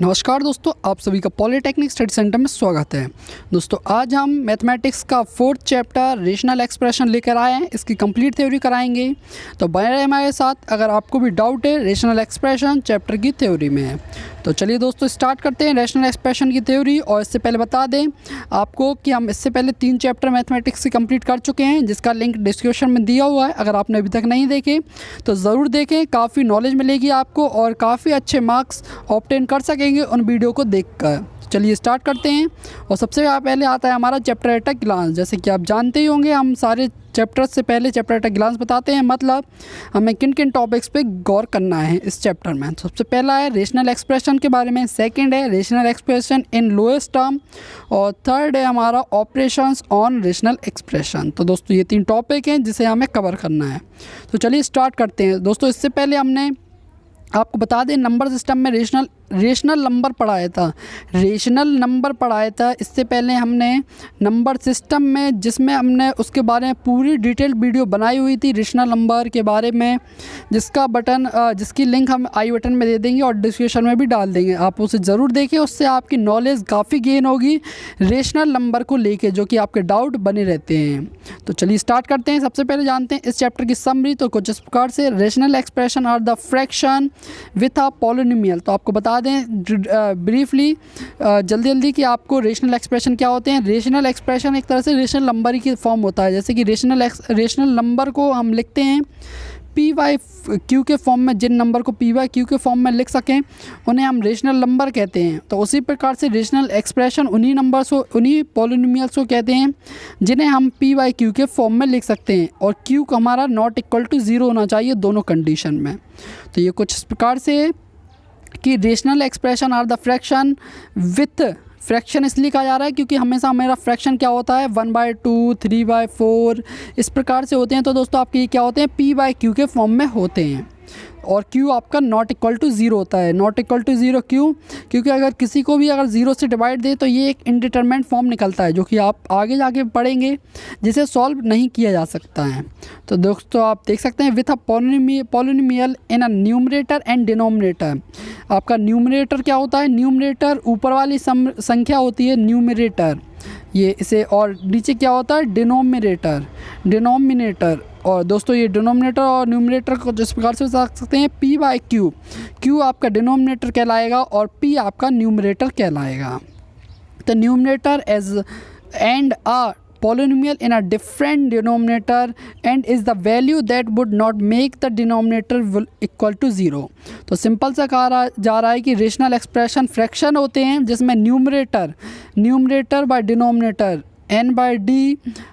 नमस्कार दोस्तों, आप सभी का पॉलिटेक्निक स्टडी सेंटर में स्वागत है। दोस्तों आज हम मैथमेटिक्स का 4th चैप्टर रेशनल एक्सप्रेशन लेकर आए हैं। इसकी कंप्लीट थ्योरी कराएंगे, तो बने रहे हमारे साथ। अगर आपको भी डाउट है रेशनल एक्सप्रेशन चैप्टर की थ्योरी में, तो चलिए दोस्तों स्टार्ट करते हैं रेशनल एक्सप्रेशन की थ्योरी। और इससे पहले बता दें आपको कि हम इससे पहले 3 चैप्टर मैथमेटिक्स से कंप्लीट कर चुके हैं, जिसका लिंक डिस्क्रिप्शन में दिया हुआ है। अगर आपने अभी तक नहीं देखे तो ज़रूर देखें, काफ़ी नॉलेज मिलेगी आपको और काफ़ी अच्छे मार्क्स ऑब्टेन कर सकेंगे उन वीडियो को देखकर। चलिए स्टार्ट करते हैं। और सबसे पहले आता है हमारा चैप्टर एट अ ग्लांस। जैसे कि आप जानते ही होंगे, हम सारे चैप्टर्स से पहले चैप्टर एट अ ग्लांस बताते हैं, मतलब हमें किन किन टॉपिक्स पे गौर करना है इस चैप्टर में। सबसे पहला है रेशनल एक्सप्रेशन के बारे में, सेकंड है rational expression in lowest term, और थर्ड है हमारा ऑपरेशंस ऑन रेशनल एक्सप्रेशन। तो दोस्तों ये 3 टॉपिक हैं जिसे हमें कवर करना है। तो चलिए स्टार्ट करते हैं। दोस्तों इससे पहले हमने आपको बता दें नंबर सिस्टम में रेशनल नंबर पढ़ाया था। रेशनल नंबर पढ़ाया था इससे पहले हमने नंबर सिस्टम में, जिसमें हमने उसके बारे में पूरी डिटेल्ड वीडियो बनाई हुई थी रेशनल नंबर के बारे में, जिसकी लिंक हम आई बटन में दे देंगे और डिस्क्रिप्शन में भी डाल देंगे। आप उसे ज़रूर देखें, उससे आपकी नॉलेज काफ़ी गेन होगी रेशनल नंबर को लेके, जो कि आपके डाउट बने रहते हैं। तो चलिए स्टार्ट करते हैं। सबसे पहले जानते हैं इस चैप्टर की समरी। तो कुछ इस प्रकार से, rational expression are the fraction with a polynomial. तो आपको बता दें ब्रीफली, जल्दी कि आपको रेशनल एक्सप्रेशन क्या होते हैं। रेशनल एक्सप्रेशन एक तरह से रेशनल नंबर ही की फॉर्म होता है। जैसे कि रेशनल नंबर को हम लिखते हैं पी वाई क्यू के फॉर्म में। जिन नंबर को पी वाई क्यू के फॉर्म में लिख सकें उन्हें हम रेशनल नंबर कहते हैं। तो उसी प्रकार से रेशनल एक्सप्रेशन उन्हीं नंबर्स को, उन्हीं पॉलिनोमियल्स को कहते हैं जिन्हें हम पी वाई क्यू के फॉर्म में लिख सकते हैं। और क्यू का हमारा नॉट इक्वल टू 0 होना चाहिए दोनों कंडीशन में। तो ये कुछ इस प्रकार से कि rational expression are the fraction with, fraction इसलिए कहा जा रहा है क्योंकि हमेशा मेरा फ्रैक्शन क्या होता है 1/2, 3/4 इस प्रकार से होते हैं। तो दोस्तों आपके ये क्या होते हैं पी बाई क्यू के फॉर्म में होते हैं। और q आपका नॉट इक्वल टू 0 होता है। नॉट इक्वल टू 0 क्यों? क्योंकि अगर किसी को भी अगर 0 से डिवाइड दे तो ये एक इनडिटरमिनेट फॉर्म निकलता है, जो कि आप आगे जाके पढ़ेंगे, जिसे सॉल्व नहीं किया जा सकता है। तो दोस्तों आप देख सकते हैं with a polynomial in a numerator and denominator. आपका न्यूमरेटर क्या होता है? न्यूमरेटर ऊपर वाली संख्या होती है न्यूमरेटर, ये इसे, और नीचे क्या होता है डिनोमिनेटर। और दोस्तों ये डिनोमिनेटर और न्यूमरेटर को जिस प्रकार से बता सकते हैं पी बाई क्यू। क्यू आपका डिनोमिनेटर कहलाएगा और पी आपका न्यूमरेटर कहलाएगा। तो numerator as and a polynomial in a different denominator and is the value that would not make the denominator equal to 0। तो सिंपल सा कहा जा रहा है कि रेशनल एक्सप्रेशन फ्रैक्शन होते हैं जिसमें न्यूमरेटर बाय डिनोमिनेटर n/d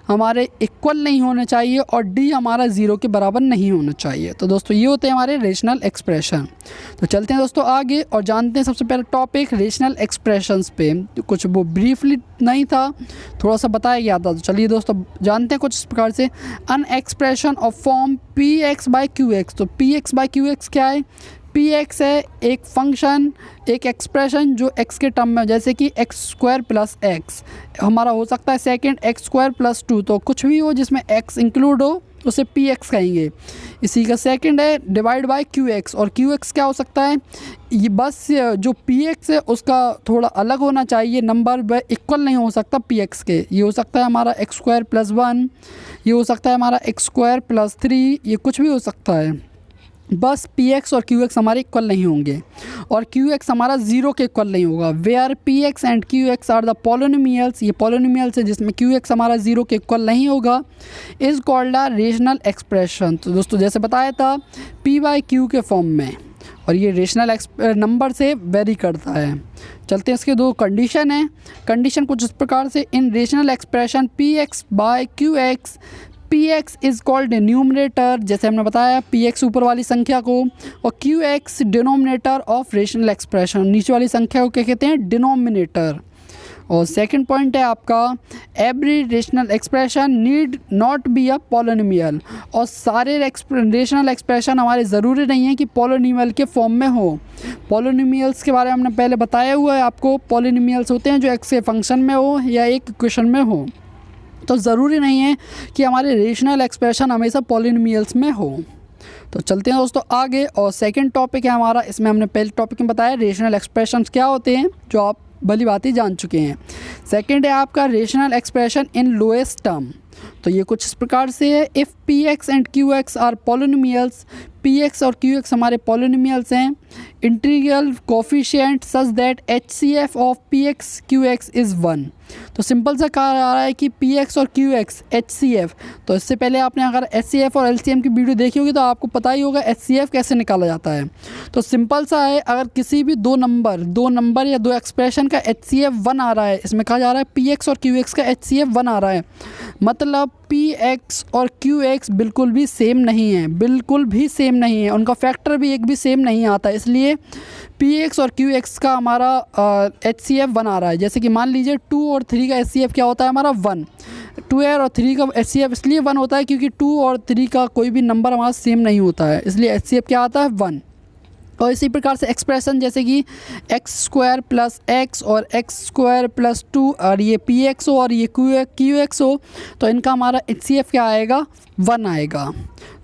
हमारे इक्वल नहीं होने चाहिए और d हमारा 0 के बराबर नहीं होना चाहिए। तो दोस्तों ये होते हैं हमारे रेशनल एक्सप्रेशन। तो चलते हैं दोस्तों आगे और जानते हैं सबसे पहले टॉपिक रेशनल एक्सप्रेशंस पे। तो कुछ वो ब्रीफली नहीं था, थोड़ा सा बताया गया था। तो चलिए दोस्तों जानते हैं कुछ इस प्रकार से, अन एक्सप्रेशन ऑफ फॉर्म px/qx। तो px/qx क्या है? px है एक फंक्शन, एक एक्सप्रेशन जो x के टर्म में, जैसे कि x² + x हमारा हो सकता है सेकंड x² + 2। तो कुछ भी हो जिसमें x इंक्लूड हो उसे px कहेंगे। इसी का सेकंड है डिवाइड बाय qx। और qx क्या हो सकता है? ये बस जो px है उसका थोड़ा अलग होना चाहिए, नंबर इक्वल नहीं हो सकता px के। ये हो सकता है हमारा x² + 1, ये हो सकता है हमारा x² + 3, ये कुछ भी हो सकता है। बस px और qx हमारे इक्वल नहीं होंगे और qx हमारा 0 के इक्वल नहीं होगा। Where px and qx are the polynomials, ये पॉलिनोमियल्स है जिसमें qx हमारा 0 के इक्वल नहीं होगा, is called a rational expression. तो दोस्तों जैसे बताया था p बाई क्यू के फॉर्म में, और ये रेशनल नंबर से वेरी करता है। चलते हैं, इसके 2 कंडीशन हैं। कंडीशन कुछ इस प्रकार से, in rational expression px/qx px is called numerator, जैसे हमने बताया px ऊपर वाली संख्या को, और qx denominator of rational expression, नीचे वाली संख्या को क्या कहते हैं? डिनोमिनेटर। और सेकंड पॉइंट है आपका, every rational expression need not be a polynomial. और सारे रेशनल एक्सप्रेशन हमारे ज़रूरी नहीं है कि पॉलिनोमियल के फॉर्म में हो। पॉलिनोमियल्स के बारे में हमने पहले बताया हुआ है आपको। पॉलिनोमियल्स होते हैं जो x के फंक्शन में हो या एक इक्वेशन में हो। तो ज़रूरी नहीं है कि हमारे रेशनल एक्सप्रेशन हमेशा पॉलिनोमियल्स में हो। तो चलते हैं दोस्तों आगे, और सेकंड टॉपिक है हमारा, इसमें हमने पहले टॉपिक में बताया रेशनल एक्सप्रेशंस क्या होते हैं, जो आप भली बात ही जान चुके हैं। सेकंड है आपका rational expression in lowest term. तो ये कुछ इस प्रकार से है, if p x and q x are polynomials, p x और क्यू एक्स हमारे पॉलिनोमियल्स हैं, integral coefficient such that H C F of p x q x is 1। तो सिंपल सा कहा जा रहा है कि पी एक्स और Q x H C F, तो इससे पहले आपने अगर एच सी एफ और एल सी एम की वीडियो देखी होगी तो आपको पता ही होगा एच सी एफ कैसे निकाला जाता है। तो सिंपल सा है, अगर किसी भी दो नंबर या दो एक्सप्रेशन का एच सी एफ 1 आ रहा है, इसमें कहा जा रहा है पी एक्स और क्यू एक्स का एच सी एफ 1 आ रहा है, मतलब पी एक्स और क्यू एक्स बिल्कुल भी सेम नहीं है, बिल्कुल भी सेम नहीं है, उनका फैक्टर भी एक भी सेम नहीं आता, इसलिए पी एक्स और क्यू एक्स का हमारा एच सी एफ 1 आ रहा है। जैसे कि मान लीजिए 2 और 3 का एच सी एफ क्या होता है हमारा 1, 2 और 3 का एच सी एफ इसलिए 1 होता है क्योंकि 2 और 3 का कोई भी नंबर हमारा सेम नहीं होता है, इसलिए एच सी एफ क्या आता है 1। और इसी प्रकार से एक्सप्रेशन जैसे कि एक्स स्क्वायर प्लस एक्स और एक्स स्क्वायर प्लस 2, और ये पी एक्स हो और ये क्यू एक्स हो, तो इनका हमारा एच सी एफ क्या आएगा 1 आएगा।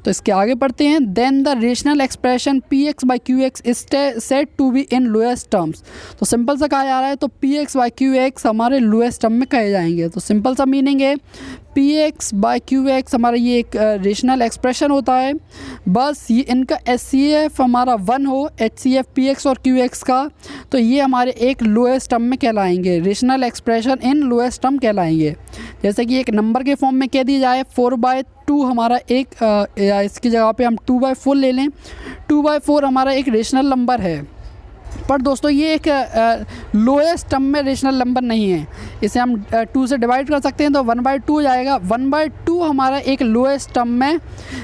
तो इसके आगे पढ़ते हैं, then the rational expression p x by Q x is said to be in lowest terms. तो सिंपल सा कहा जा रहा है, तो p x by Q x हमारे लोएस्ट टर्म में कहे जाएंगे। तो सिंपल सा मीनिंग है, p x by Q x हमारा ये एक रेशनल एक्सप्रेशन होता है, बस ये इनका एच सी एफ हमारा 1 हो, H C F P x और क्यू एक्स का, तो ये हमारे एक लोएस्ट टर्म में कहलाएंगे, rational expression in lowest term कहलाएंगे। जैसे कि एक नंबर के फॉर्म में कह दिया जाए 4/2 हमारा एक या इसकी जगह पे हम 2/4 ले लें, 2/4 हमारा एक रेशनल नंबर है, पर दोस्तों ये एक लोएस्ट टर्म में रेशनल नंबर नहीं है, इसे हम 2 से डिवाइड कर सकते हैं तो 1/2 हो जाएगा। 1/2 हमारा एक लोएस्ट टर्म में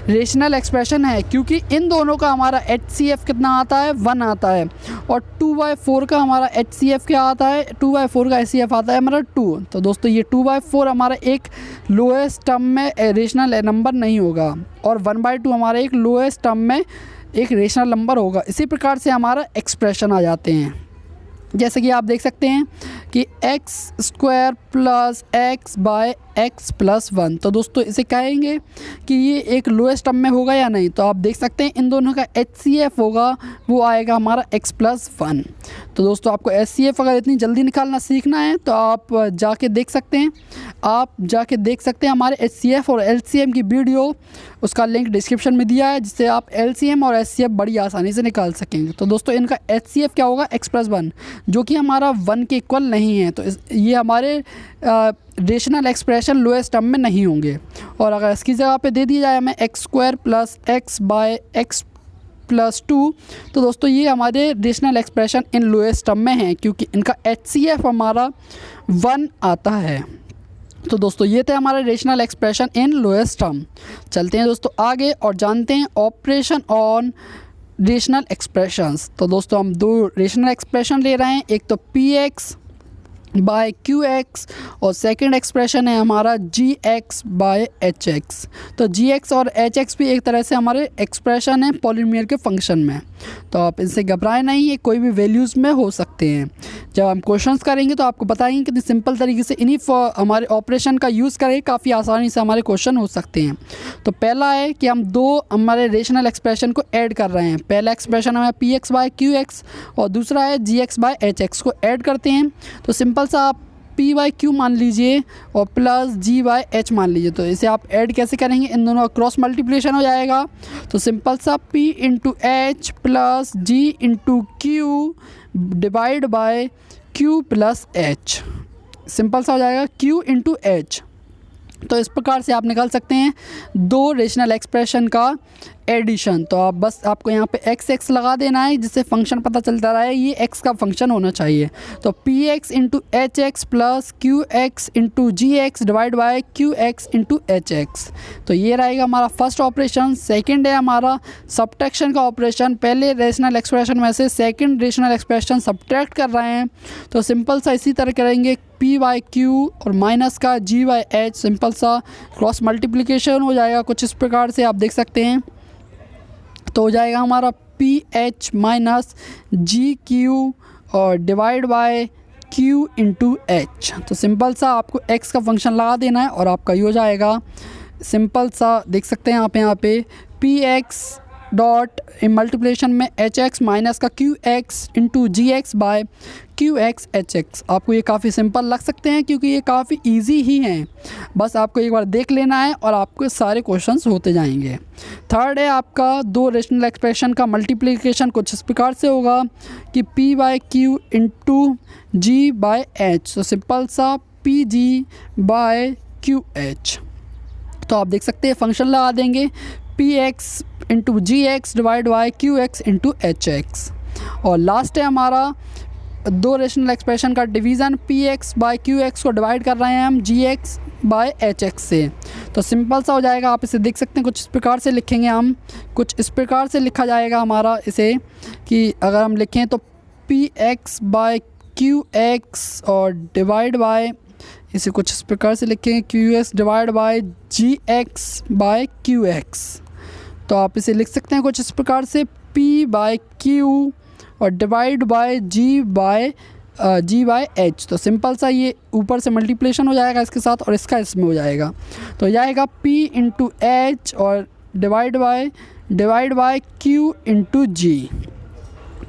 रेशनल एक्सप्रेशन है, क्योंकि इन दोनों का हमारा एच सी एफ कितना आता है 1 आता है, और 2/4 का हमारा एच सी एफ क्या आता है, 2/4 का एच सी एफ आता है हमारा 2। तो दोस्तों ये 2/4 हमारा एक लोएस्ट टर्म में रेशनल नंबर नहीं होगा, और 1/2 हमारा एक लोएस्ट टर्म में एक रेशनल नंबर होगा। इसी प्रकार से हमारा एक्सप्रेशन आ जाते हैं, जैसे कि आप देख सकते हैं कि x square plus x by x plus 1। तो दोस्तों इसे कहेंगे कि ये एक लोएस्ट टर्म में होगा या नहीं, तो आप देख सकते हैं इन दोनों का एच सी एफ होगा, वो आएगा हमारा x प्लस 1। तो दोस्तों आपको एच सी एफ अगर इतनी जल्दी निकालना सीखना है तो आप जाके देख सकते हैं, हमारे एच सी एफ और एल सी एम की वीडियो, उसका लिंक डिस्क्रिप्शन में दिया है, जिससे आप एल सी एम और एच सी एफ बड़ी आसानी से निकाल सकेंगे। तो दोस्तों इनका एच सी एफ क्या होगा x प्लस 1, जो कि हमारा 1 के इक्वल नहीं है, तो ये हमारे रेशनल एक्सप्रेशन लोएस्ट टर्म में नहीं होंगे। और अगर इसकी जगह पे दे दिया जाए हमें x square plus x by x plus 2, तो दोस्तों ये हमारे rational expression in lowest term में हैं, क्योंकि इनका एच सी एफ हमारा 1 आता है। तो दोस्तों ये थे हमारे rational expression in lowest term. चलते हैं दोस्तों आगे और जानते हैं ऑपरेशन ऑन रेशनल एक्सप्रेशंस। तो दोस्तों हम 2 रेशनल एक्सप्रेशन ले रहे हैं, एक तो p x by Q x और सेकंड एक्सप्रेशन है हमारा g x by H x. तो जी एक्स और एच एक्स भी एक तरह से हमारे एक्सप्रेशन है पॉलिनोमियल के फंक्शन में, तो आप इनसे घबराएं नहीं, ये कोई भी वैल्यूज़ में हो सकते हैं। जब हम क्वेश्चंस करेंगे तो आपको बताएंगे कितनी सिंपल तरीके से इन्हीं हमारे ऑपरेशन का यूज़ करें, काफ़ी आसानी से हमारे क्वेश्चन हो सकते हैं। तो पहला है कि हम 2 हमारे रेशनल एक्सप्रेशन को ऐड कर रहे हैं, पहला एक्सप्रेशन हमें p x by Q x और दूसरा है जी एक्स बाय एच एक्स को ऐड करते हैं। तो सिंपल सा आप पी बाई क्यू मान लीजिए और प्लस जी बाई एच मान लीजिए, तो इसे आप ऐड कैसे करेंगे, इन दोनों का क्रॉस मल्टीप्लिकेशन हो जाएगा। तो सिंपल सा p into h plus g into q divide by q plus h, simple सा हो जाएगा क्यू इंटू एच। तो इस प्रकार से आप निकाल सकते हैं 2 रेशनल एक्सप्रेशन का एडिशन। तो आप बस आपको यहाँ पे एक्स एक्स लगा देना है, जिससे फंक्शन पता चलता रहा है ये एक्स का फंक्शन होना चाहिए। तो p x into h x plus q x into ji x divide by Q x into h x. तो ये रहेगा हमारा फर्स्ट ऑपरेशन। सेकंड है हमारा सब्ट्रैक्शन का ऑपरेशन, पहले रेशनल एक्सप्रेशन में से सेकंड रेशनल एक्सप्रेशन सब्ट्रैक्ट कर रहे हैं, तो सिंपल सा इसी तरह करेंगे पी बाई क्यू और माइनस का जी बाई एच, सिंपल सा क्रॉस मल्टीप्लिकेशन हो जाएगा कुछ इस प्रकार से आप देख सकते हैं। तो हो जाएगा हमारा P H minus G Q और divide by Q into H. तो सिंपल सा आपको एक्स का फंक्शन लगा देना है और आपका ये हो जाएगा, सिंपल सा देख सकते हैं आप यहाँ पे पी एक्स डॉट मल्टीप्लिकेशन में एच एक्स माइनस का Q x into ji x by Q x H X. आपको ये काफ़ी सिंपल लग सकते हैं क्योंकि ये काफ़ी इजी ही हैं, बस आपको एक बार देख लेना है और आपके सारे क्वेश्चंस होते जाएंगे। थर्ड है आपका दो रेशनल एक्सप्रेशन का मल्टीप्लिकेशन कुछ इस प्रकार से होगा कि p by Q into g by h. तो सिंपल सा p g by q h. तो आप देख सकते हैं फंक्शन लगा देंगे p x into ji x divide by Q x into h x. और लास्ट है हमारा दो रेशनल एक्सप्रेशन का division p x by Q x को डिवाइड कर रहे हैं हम g x by H x से। तो सिंपल सा हो जाएगा, आप इसे देख सकते हैं कुछ इस प्रकार से लिखेंगे हम, कुछ इस प्रकार से लिखा जाएगा हमारा इसे कि अगर हम लिखें तो p x by Q x और डिवाइड बाय, इसे कुछ इस प्रकार से लिखेंगे q x divide by g x by Q x. तो आप इसे लिख सकते हैं कुछ इस प्रकार से p बाय क्यू और divide by g by h. तो सिंपल सा ये ऊपर से मल्टीप्लिकेशन हो जाएगा इसके साथ और इसका इसमें हो जाएगा, तो जाएगा p इंटू एच और डिवाइड बाय क्यू इंटू जी।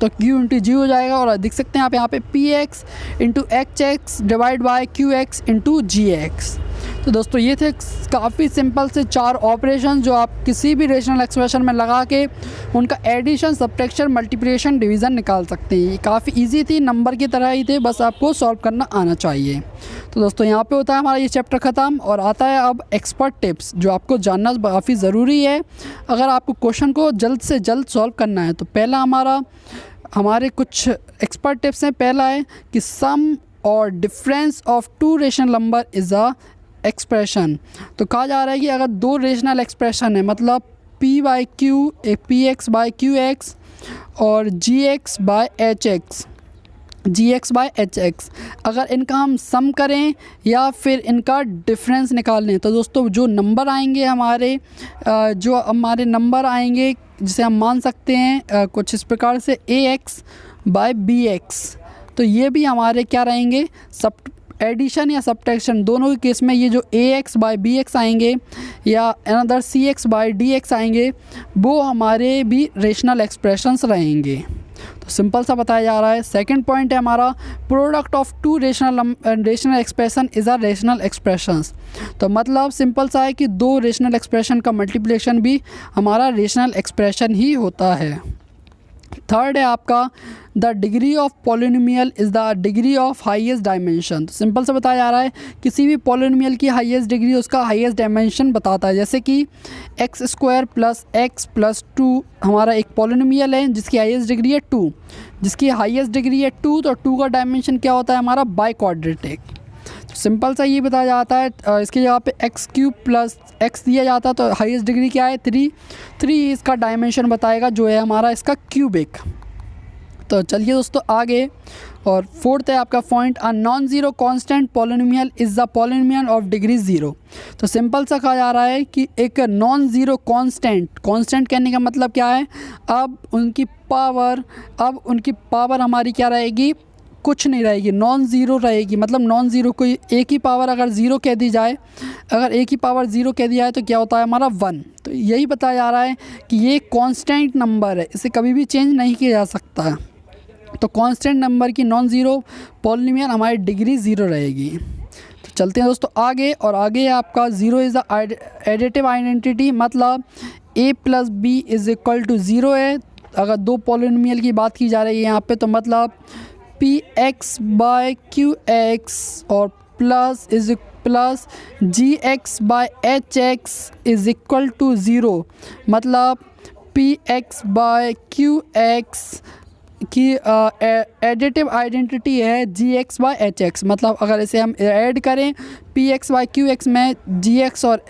तो q इंटू जी हो जाएगा और देख सकते हैं आप यहाँ पे P x into h x divide by Q x into ji x. तो दोस्तों ये थे काफ़ी सिंपल से चार ऑपरेशन जो आप किसी भी रेशनल एक्सप्रेशन में लगा के उनका एडिशन, सब्ट्रैक्शन, मल्टीप्लिकेशन, डिवीज़न निकाल सकते हैं। ये काफ़ी इजी थी, नंबर की तरह ही थे, बस आपको सॉल्व करना आना चाहिए। तो दोस्तों यहाँ पे होता है हमारा ये चैप्टर ख़त्म और आता है अब एक्सपर्ट टिप्स जो आपको जानना काफ़ी ज़रूरी है अगर आपको क्वेश्चन को जल्द से जल्द सॉल्व करना है। तो पहला हमारे कुछ एक्सपर्ट टिप्स हैं। पहला है कि सम और difference of two rational number is a expression. तो कहा जा रहा है कि अगर दो रेशनल एक्सप्रेशन है मतलब p by Q P x by Q x और जी एक्स बाई एच एक्स, अगर इनका हम सम करें या फिर इनका डिफरेंस निकाल लें तो दोस्तों जो नंबर आएंगे हमारे नंबर आएंगे जिसे हम मान सकते हैं कुछ इस प्रकार से ए एक्स बाई बी एक्स। तो ये भी हमारे क्या रहेंगे, सब एडिशन या सब्ट्रैक्शन दोनों के केस में ये जो a x by b x आएंगे या another c x by d x आएंगे वो हमारे भी रेशनल एक्सप्रेशंस रहेंगे। तो सिंपल सा बताया जा रहा है। सेकंड पॉइंट है हमारा product of two rational expression is a rational expressions. तो मतलब सिंपल सा है कि दो रेशनल एक्सप्रेशन का मल्टीप्लिकेशन भी हमारा रेशनल एक्सप्रेशन ही होता है। थर्ड है आपका the degree of polynomial is the degree of highest dimension. तो सिंपल से बताया जा रहा है किसी भी पॉलिनोमियल की हाईएस्ट डिग्री उसका हाईएस्ट डायमेंशन बताता है। जैसे कि x square plus x plus two हमारा एक पॉलिनोमियल है जिसकी हाईएस्ट डिग्री है 2, जिसकी हाईएस्ट डिग्री है 2, तो 2 का डायमेंशन क्या होता है हमारा बाई क्वाड्रेटिक। तो सिंपल सा ये बताया जाता है इसकी जगह पे एक्स क्यूब प्लस एक्स दिया जाता है तो हाईएस्ट डिग्री क्या है 3 इसका डायमेंशन बताएगा जो है हमारा इसका क्यूबिक। तो चलिए दोस्तों आगे। और फोर्थ है आपका point a non zero constant polynomial is the polynomial of degree zero. तो सिंपल सा कहा जा रहा है कि एक नॉन ज़ीरो कांस्टेंट कहने का मतलब क्या है, अब उनकी पावर हमारी क्या रहेगी, कुछ नहीं रहेगी, नॉन ज़ीरो रहेगी। मतलब नॉन ज़ीरो को एक ही पावर अगर ज़ीरो कह दी जाए, अगर एक ही पावर ज़ीरो कह दिया जाए तो क्या होता है हमारा 1। तो यही बताया जा रहा है कि ये कांस्टेंट नंबर है, इसे कभी भी चेंज नहीं किया जा सकता। तो कांस्टेंट नंबर की नॉन ज़ीरो पॉलिनोमियल हमारी डिग्री ज़ीरो रहेगी। तो चलते हैं दोस्तों आगे। और आगे आपका zero is the additive identity, मतलब a plus B is equal to zero है। अगर दो पॉलिनोमियल की बात की जा रही है यहाँ पे तो मतलब P x by Q x और plus G x by H X is equal to zero. मतलब P x by Q X की एडिटिव आइडेंटिटी है जी एक्स बाई एच एक्स। मतलब अगर इसे हम ऐड करें P x by Q X में जी एक्स और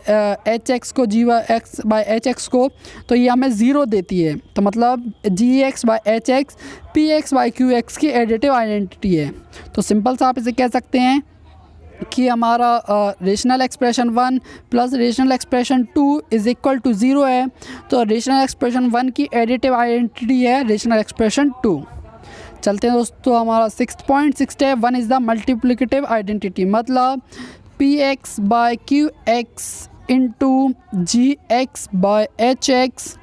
एच एक्स को G X by H x को, तो ये हमें ज़ीरो देती है। तो मतलब G X by H x P x by Q X की एडिटिव आइडेंटिटी है। तो सिंपल सा आप इसे कह सकते हैं कि हमारा rational expression 1 plus rational expression 2 is equal to zero है। तो रेशनल एक्सप्रेशन 1 की एडिटिव आइडेंटिटी है रेशनल एक्सप्रेशन 2। चलते हैं दोस्तों, हमारा 6.6 है 1 इज़ द मल्टीप्लिकेटिव आइडेंटिटी। मतलब P x by Q x into ji x by H X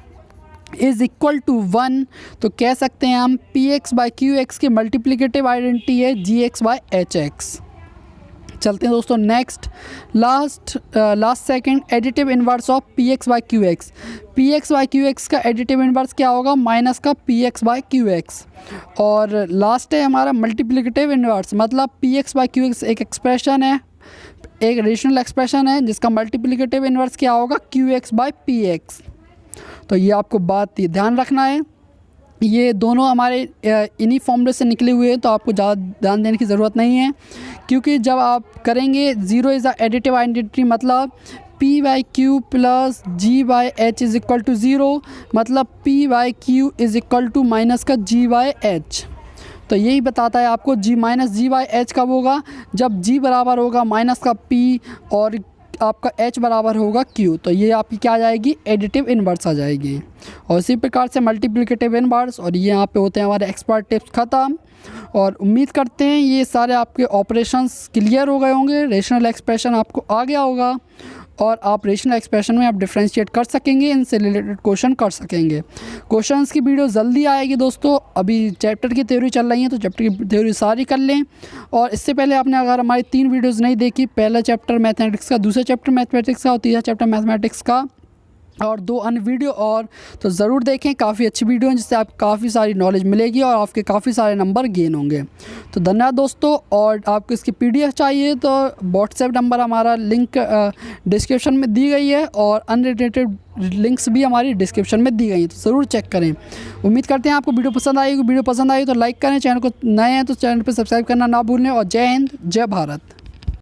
is equal to 1, तो कह सकते हैं हम P x by Q X की मल्टीप्लिकेटिव आइडेंटिटी है जी एक्स बाई एच एक्स। चलते हैं दोस्तों next, last second additive inverse of p x by Q x. P x by Q X का एडिटिव इन्वर्स क्या होगा, माइनस का P x by Q x. और लास्ट है हमारा मल्टीप्लिकेटिव इन्वर्स, मतलब P x by Q x एक expression है, एक रेशनल एक्सप्रेशन है जिसका मल्टीप्लिकेटिव इन्वर्स क्या होगा, Q x by P x. तो ये आपको बात ध्यान रखना है, ये दोनों हमारे इन्हीं फॉर्मूले से निकले हुए हैं, तो आपको ज़्यादा ध्यान देने की ज़रूरत नहीं है, क्योंकि जब आप करेंगे zero is a additive identity, मतलब P by Q plus G by H is equal to zero, मतलब P by Q is equal to minus का जी बाई एच। तो यही बताता है आपको G minus G by H कब होगा, जब जी बराबर होगा माइनस का पी और आपका h बराबर होगा q। तो ये आपकी क्या आ जाएगी, एडिटिव इन्वर्स आ जाएगी। और इसी प्रकार से मल्टीप्लिकेटिव इन्वर्स, और ये यहाँ पे होते हैं हमारे एक्सपर्ट टिप्स ख़त्म। और उम्मीद करते हैं ये सारे आपके ऑपरेशंस क्लियर हो गए होंगे, रेशनल एक्सप्रेशन आपको आ गया होगा, और आप रेशनल एक्सप्रेशन में आप डिफ्रेंशिएट कर सकेंगे, इनसे रिलेटेड क्वेश्चन कर सकेंगे। क्वेश्चंस की वीडियो जल्दी आएगी दोस्तों, अभी चैप्टर की थ्योरी चल रही है तो चैप्टर की थ्योरी सारी कर लें। और इससे पहले आपने अगर हमारी 3 वीडियोज़ नहीं देखी, पहला चैप्टर मैथमेटिक्स का, दूसरा चैप्टर मैथमेटिक्स का और तीसरा चैप्टर मैथमेटिक्स का, और 2 अन्य वीडियो और, तो ज़रूर देखें, काफ़ी अच्छी वीडियो हैं जिससे आपको काफ़ी सारी नॉलेज मिलेगी और आपके काफ़ी सारे नंबर गेन होंगे। तो धन्यवाद दोस्तों, और आपको इसकी PDF चाहिए तो व्हाट्सएप नंबर हमारा लिंक डिस्क्रिप्शन में दी गई है, और अनरिलेटेड लिंक्स भी हमारी डिस्क्रिप्शन में दी गई हैं, तो ज़रूर चेक करें। उम्मीद करते हैं आपको वीडियो पसंद आएगी। वीडियो पसंद आई तो लाइक करें, चैनल को नए हैं तो चैनल पर सब्सक्राइब करना ना भूलें, और जय हिंद, जय भारत।